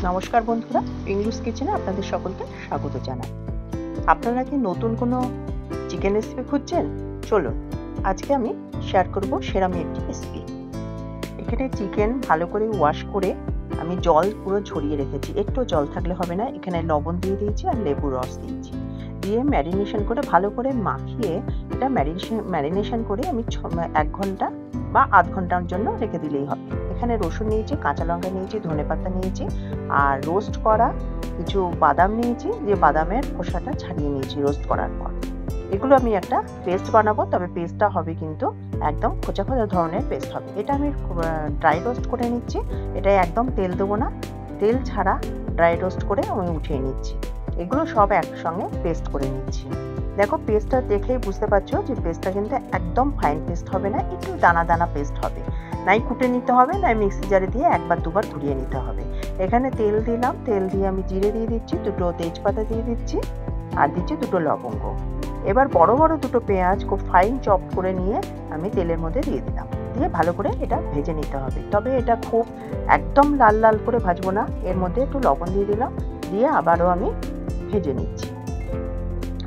নমস্কার বন্ধুরা, পিঙ্গুস কিচেনে আপনাদের সকলকে স্বাগত জানাই। আপনারা কি নতুন কোনো চিকেন রেসিপি খুঁজছেন? চলুন, আজকে আমি শেয়ার করব সেরকম একটি রেসিপি। এখানে চিকেন ভালো করে ওয়াশ করে আমি জল পুরো ঝরিয়ে রেখেছি, একটু জল থাকলে হবে না। এখানে লবণ দিয়ে দিয়েছি আর লেবুর রস দিয়েছি, দিয়ে ম্যারিনেশন করে ভালো করে মাখিয়ে এটা ম্যারিনেশন করে আমি 1 ঘন্টা বা আধ ঘন্টার জন্য রেখে দিলেই হবে। এখানে রসুন নিয়েছি, কাঁচা লঙ্কা নিয়েছি, ধনেপাতা নিয়েছি আর রোস্ট করা কিছু বাদাম নিয়েছি, যে বাদামের খোসাটা ছাড়িয়ে নিয়েছি রোস্ট করার পর। এগুলো আমি একটা পেস্ট বানাবো, তবে পেস্টটা হবে কিন্তু একদম খোঁচা খোঁচা ধরনের পেস্ট হবে। এটা আমি ড্রাই রোস্ট করে নিচ্ছি। এটা একদম তেল দেবো না, তেল ছাড়া ড্রাই রোস্ট করে আমি উঠিয়ে নিচ্ছি। এগুলো সব একসঙ্গে পেস্ট করে নিচ্ছি। দেখো, পেস্টটা দেখেই বুঝতে পারছো যে পেস্টটা কিন্তু একদম ফাইন পেস্ট হবে না, একটু দানা দানা পেস্ট হবে। নাই কুটে নিতে হবে, নাই মিক্সি জারে দিয়ে একবার দুবার ঘুরিয়ে নিতে হবে। এখানে তেল দিলাম, তেল দিয়ে আমি জিরে দিয়ে দিচ্ছি, 2টো তেজপাতা দিয়ে দিচ্ছি আর দিচ্ছি 2টো লবঙ্গ। এবার বড় বড় 2টো পেঁয়াজ খুব ফাইন চপ করে নিয়ে আমি তেলের মধ্যে দিয়ে দিলাম, দিয়ে ভালো করে এটা ভেজে নিতে হবে। তবে এটা খুব একদম লাল লাল করে ভাজবো না, এর মধ্যে একটু লবণ দিয়ে দিলাম, দিয়ে আবারও আমি ভেজে নিচ্ছি।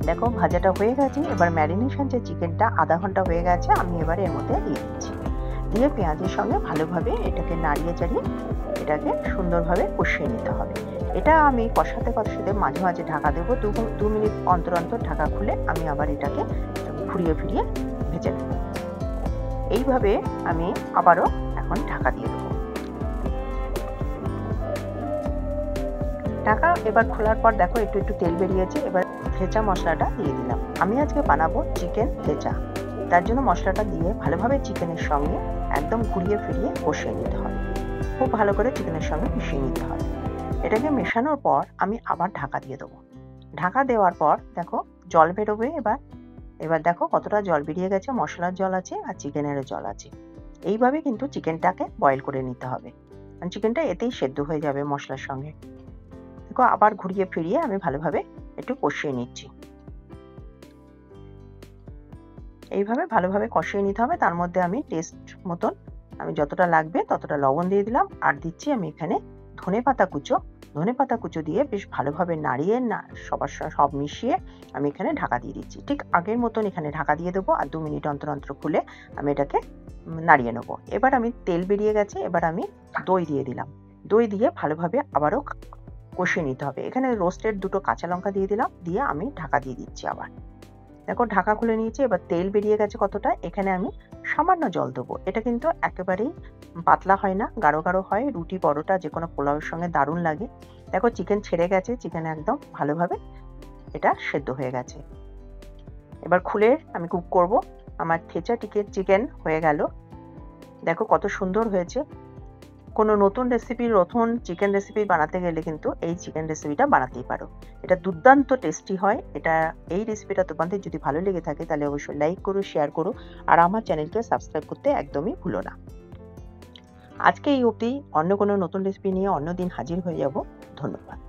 দেখো, ভাজাটা হয়ে গেছে। এবার ম্যারিনেশন যে চিকেনটা আধা ঘন্টা হয়ে গেছে, আমি এবার এর মধ্যে দিয়ে দিচ্ছি, দিয়ে পেঁয়াজের সঙ্গে ভালোভাবে এটাকে নাড়িয়ে চাড়িয়ে এটাকে সুন্দরভাবে কষিয়ে নিতে হবে। এটা আমি কষাতে কষাতে মাঝে মাঝে ঢাকা দেবো, 2 মিনিট অন্তর অন্তর ঢাকা খুলে আমি আবার এটাকে ঘুরিয়ে ফিরিয়ে ভেজে নেব। এইভাবে আমি আবারও এখন ঢাকা দিয়ে দেবো। ঢাকা এবার খোলার পর দেখো একটু একটু তেল বেরিয়েছে। এবার থেঁচা মশলাটা দিয়ে দিলাম। আমি আজকে বানাবো চিকেন থেঁচা, তার জন্য মশলাটা দিয়ে ভালোভাবে চিকেনের সঙ্গে একদম ঘুরিয়ে ফিরিয়ে কষিয়ে নিতে হবে। খুব ভালো করে চিকেনের সঙ্গে মিশিয়ে নিতে হবে। এটাকে মেশানোর পর আমি আবার ঢাকা দিয়ে দেবো। ঢাকা দেওয়ার পর দেখো জল বেরোবে। এবার দেখো কতটা জল বেরিয়ে গেছে, মশলার জল আছে আর চিকেনেরও জল আছে। এইভাবে কিন্তু চিকেনটাকে বয়েল করে নিতে হবে, কারণ চিকেনটা এতেই সেদ্ধ হয়ে যাবে মশলার সঙ্গে। দেখো, আবার ঘুরিয়ে ফিরিয়ে আমি ভালোভাবে একটু কষিয়ে নিচ্ছি। এইভাবে ভালোভাবে কষিয়ে নিতে হবে। তার মধ্যে আমি টেস্ট মতন আমি যতটা লাগবে ততটা লবণ দিয়ে দিলাম, আর দিচ্ছি আমি এখানে ধনেপাতা কুচো দিয়ে বেশ ভালোভাবে নাড়িয়ে সব মিশিয়ে আমি এখানে ঢাকা দিয়ে দিচ্ছি। ঠিক আগের মতন এখানে ঢাকা দিয়ে দেবো, আর 2 মিনিট অন্তর অন্তর খুলে আমি এটাকে নাড়িয়ে নেবো। এবার আমি তেল বেরিয়ে গেছে, এবার আমি দই দিয়ে দিলাম। দই দিয়ে ভালোভাবে আবারও কষিয়ে নিতে হবে। এখানে রোস্টেড 2টো কাঁচা লঙ্কা দিয়ে দিলাম, দিয়ে আমি ঢাকা দিয়ে দিচ্ছি আবার। দেখো, ঢাকা খুলে নিয়েছি। এবার তেল বেরিয়ে গেছে কতটা, এখানে আমি সামান্য জল দেবো। এটা কিন্তু একেবারেই পাতলা হয় না, গাঢ় গাঢ় হয়। রুটি পরোটা যে কোনো পোলাওয়ের সঙ্গে দারুণ লাগে। দেখো, চিকেন ছেড়ে গেছে, চিকেন একদম ভালোভাবে এটা সেদ্ধ হয়ে গেছে। এবার খুলে আমি কুক করব। আমার থেঁচা চিকেন হয়ে গেল। দেখো কত সুন্দর হয়েছে। কোনো নতুন চিকেন রেসিপি বানাতে গেলে কিন্তু এই চিকেন রেসিপিটা বানাতেই পারো। এটা দুর্দান্ত টেস্টি হয়। এই রেসিপিটা তোমাদের যদি ভালো লেগে থাকে তাহলে অবশ্যই লাইক করো, শেয়ার করো, আর আমার চ্যানেলকে সাবস্ক্রাইব করতে একদমই ভুলো না। আজকে এই অবধি, অন্য কোনো নতুন রেসিপি নিয়ে অন্য দিন হাজির হয়ে যাব। ধন্যবাদ।